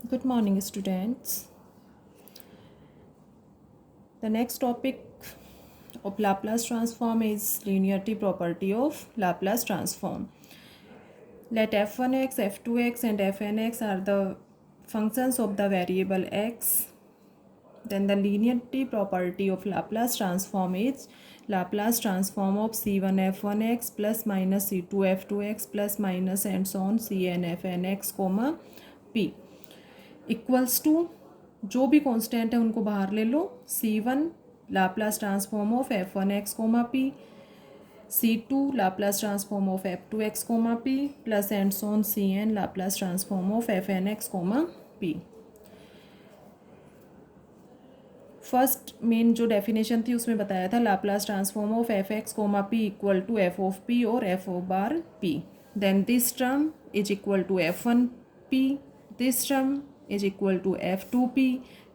Good morning, students. The next topic of Laplace transform is linearity property of Laplace transform. Let f1x, f2x, and fnx are the functions of the variable x. Then the linearity property of Laplace transform is Laplace transform of c1 f1x plus minus c2 f2x plus minus and so on cn fnx, p equals to जो भी constant है उनको बाहर ले लो. c1 Laplace transform of f1x comma p, c2 Laplace transform of f2x comma p plus and so on cn Laplace transform of fnx comma p. First मेन जो definition थी उसमें बताया था Laplace transform of f(x, p) equal to f of p और f of bar p. Then this term is equal to f1p, this term is equal to f2p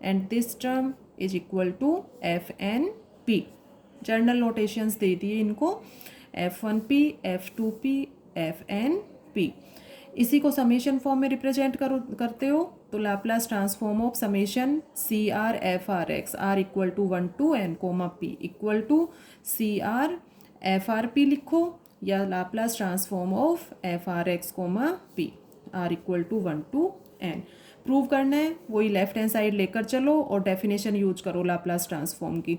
and this term is equal to fnp. General notations दे दिए इनको f1p, f2p, fnp. इसी को summation form में represent करते हो तो Laplace transform of summation C R F R X R equal to 1 to n comma p equal to C R F R P लिखो या Laplace transform of F R X comma p R equal to 1 to n. Prove करना है वही left hand side लेकर चलो और definition use करो Laplace transform की.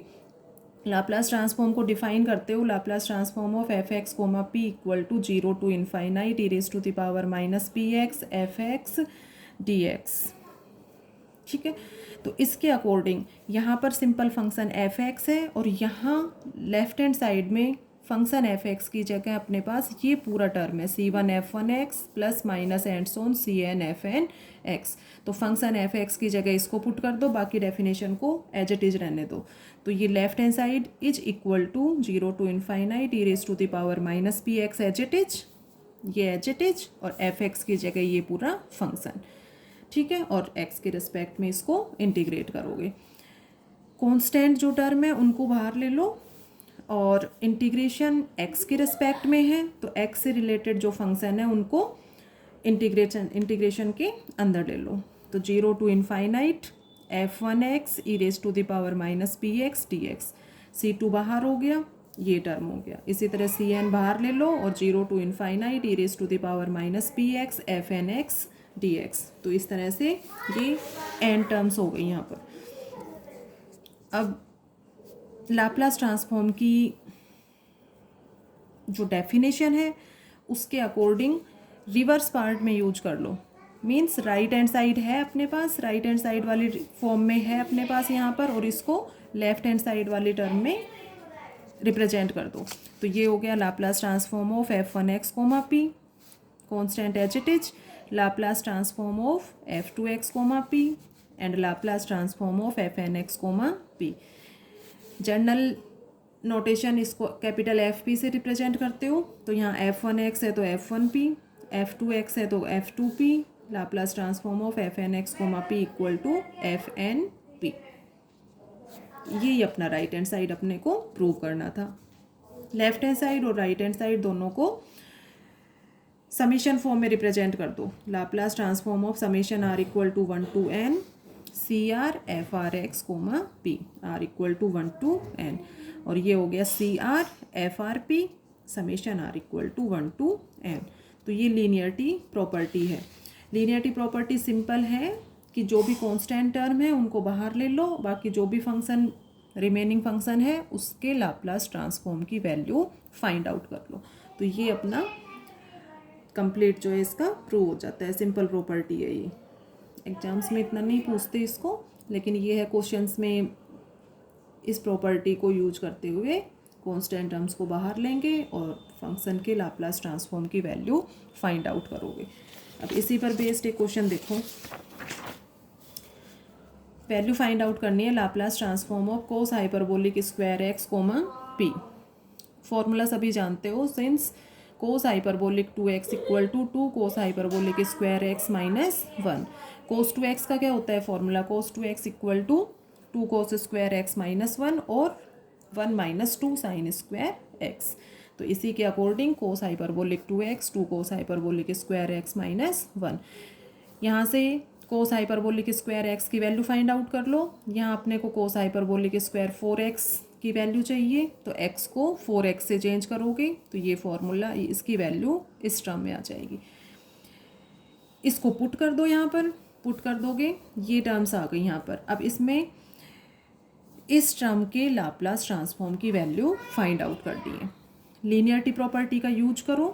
लाप्लास ट्रांसफॉर्म को डिफाइन करते हो Laplace transform of F x comma P equal to 0 to infinite e raise to the power minus P X F X D X. ठीक है, तो इसके अकॉर्डिंग यहाँ पर सिंपल फंक्शन एफ एक्स है और यहाँ लेफ्ट हैंड साइड में फंक्शन एफ एक्स की जगह अपने पास ये पूरा टर्म है c1 f1x plus minus and so on cn fnx. तो फंक्शन एफ एक्स की जगह इसको पुट कर दो, बाकी डेफिनेशन को एज इट इज रहने दो. तो ये left hand side is equal to 0 to infinite e raise to the power minus P X as it is, ये एज इट इज, और एफ एक्स की जगह ये पूरा फंक्शन. ठीक है, और एक्स के रिस्पेक्ट में इसको इंटीग्रेट करोगे. कॉन्स्टेंट जो टर्म है उनको बाहर ले लो और इंटीग्रेशन एक्स के रिस्पेक्ट में है तो एक्स से रिलेटेड जो फंक्शन है उनको इंटीग्रेशन के अंदर ले लो. तो 0 to infinite f1x e raise to the power minus P X D X, c2 बाहर हो गया, ये टर्म हो गया. इसी तरह cn बाहर ले लो और 0 to infinite e raise to the power minus P X F N X D X. तो इस तरह से ये n टर्म्स हो गई यहाँ पर. अब लाप्लास ट्रांसफॉर्म की जो डेफिनेशन है उसके अकॉर्डिंग रिवर्स पार्ट में यूज कर लो. मीन्स राइट हैंड साइड है अपने पास, राइट हैंड साइड वाली फॉर्म में है अपने पास यहाँ पर, और इसको लेफ्ट हैंड साइड वाली टर्म में रिप्रेजेंट कर दो. तो ये हो गया Laplace transform of f1x comma p constant as it is, Laplace transform of f2x comma p and Laplace transform of fnx comma p. General notation इसको कैपिटल एफ पी से रिप्रेजेंट करते हो तो यहाँ f1x है तो f1p, f2x है तो f2p, Laplace transform of fnx comma p equal to fnp. यही अपना राइट हैंड साइड अपने को प्रूव करना था. लेफ्ट हैंड साइड और राइट हैंड साइड दोनों को समीशन फॉर्म में रिप्रेजेंट कर दो. Laplace transform of summation R equal to 1 to n C R F R X comma P R equal to 1 to n, और ये हो गया C R F R P summation R equal to 1 to n. तो ये linearity property है. Linearity property simple है कि जो भी कांस्टेंट टर्म है उनको बाहर ले लो, बाकी जो भी फंक्शन रिमेनिंग फंक्शन है उसके लाप्लास ट्रांसफॉर्म की वैल्यू फाइंड आउट कर लो. तो ये अपना कंप्लीट जो है इसका प्रूव हो जाता है. सिंपल प्रॉपर्टी है ये. एग्जाम्स में इतना नहीं पूछते इसको, लेकिन ये है क्वेश्चंस में इस प्रॉपर्टी को यूज करते हुए कांस्टेंट टर्म्स को बाहर लेंगे और फंक्शन के लाप्लास ट्रांसफॉर्म की वैल्यू फाइंड आउट करोगे. अब इसी पर बेस्ड एक क्वेश्चन देखो. वैल्यू फाइंड आउट करनी है Laplace transform of cos hyperbolic square X comma P. Formula सभी जानते हो. Since cos hyperbolic 2x equal to 2 cos hyperbolic square X minus 1. Cos 2x का क्या होता है formula? Cos 2x equal to 2 cos square X minus 1 और 1 minus 2 sine square x. तो इसी के अकॉर्डिंग कोस hyperbolic 2x 2 cos hyperbolic square X minus 1. यहाँ से कोस हाइपरबोलिक स्क्वायर एक्स की वैल्यू फाइंड आउट कर लो। यहाँ अपने को कोस हाइपरबोलिक स्क्वायर 4x की वैल्यू चाहिए, तो x को 4x से चेंज करोगे तो ये फॉर्मूला, इसकी वैल्यू इस टर्म में आ जाएगी। इसको पुट कर दो, यहाँ पर पुट कर दोगे, ये टर्म्स आ गई यहाँ पर। अब इसमें इस टर्म के लाप्लास ट्रांसफॉर्म की वैल्यू फाइंड आउट कर दी है। लीनियरिटी प्रॉपर्टी का यूज करो,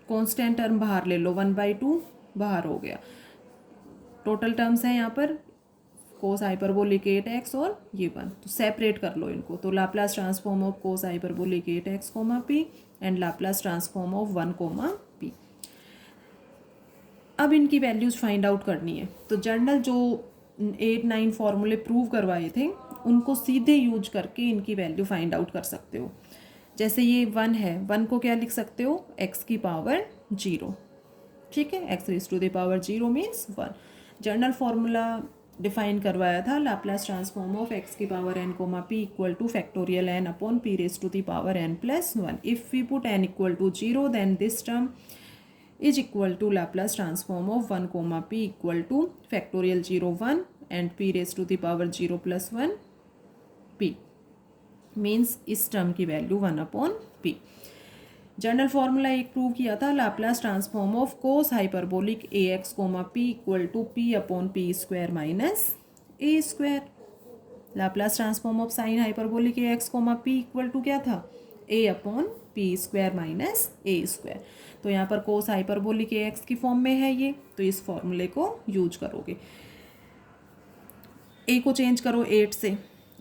कांस्टेंट टर्म बाहर ले लो, 1/2 बाहर हो गया। टोटल टर्म्स हैं यहाँ पर कोस हाइपरबोलिक 8x और ये 1, तो सेपरेट कर लो इनको। तो Laplace transform of cos hyperbolic 8x, p and Laplace transform of 1, p। अब इनकी वैल्यूज़ फाइंड आउट करनी है। तो जनरल जो 8-9 फॉर्मूले प्रूव करवाए थे उनको सीधे यूज करके इनकी वैल्यू फाइंड आउट कर सकते हो। जैसे ये 1 है, 1 को क्या लिख सकते हो, x की पावर 0, ठीक है, x raise to the power 0 means 1। General formula define करवाया था, लाप्लास ट्रांसफॉर्म ऑफ x की power n, p equal to factorial n upon p raise to the power n plus 1। If we put n equal to 0 then this term is equal to Laplace transform of 1, p equal to factorial 0 1 and p raised to the power 0 plus 1 p means इस term की value 1/p। General formula एक prove किया था, Laplace transform of cos hyperbolic ax, p equal to p upon P square minus A square. Laplace transform of sine hyperbolic ax, p equal to क्या था, a upon P square minus A square. तो यहाँ पर cos hyperbolic ax की form में है ये, तो इस फॉर्मूले को यूज करोगे। a को चेंज करो 8 से,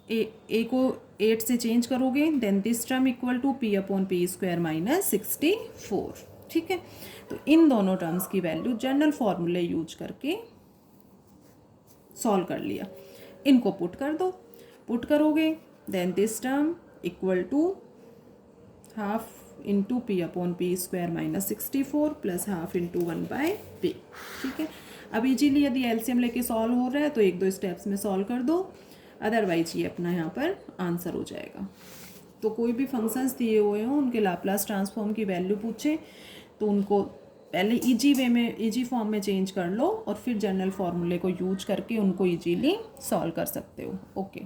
a को 8 से चेंज करोगे, then this term equal to p upon P square minus 64, ठीक है। तो इन दोनों टर्म्स की वैल्यू जनरल फॉर्मूले यूज करके सॉल्व कर लिया। इनको पुट कर दो, पुट करोगे then this term equal to half into P upon P square minus 64 plus half into 1/p, ठीक है। अब इजीली यदि एलसीएम लेके सॉल्व हो रहा है तो 1-2 स्टेप्स में सॉल्व कर दो, अदरवाइज ये अपना यहाँ पर आंसर हो जाएगा। तो कोई भी फंक्शंस दिए हुए हों, उनके लाप्लास ट्रांसफॉर्म की वैल्यू पूछे तो उनको पहले इजी वे में, इजी फॉर्म में चेंज कर लो और फिर जनरल फार्मूले को यूज करके उनको इजीली सॉल्व कर सकते हो। ओके।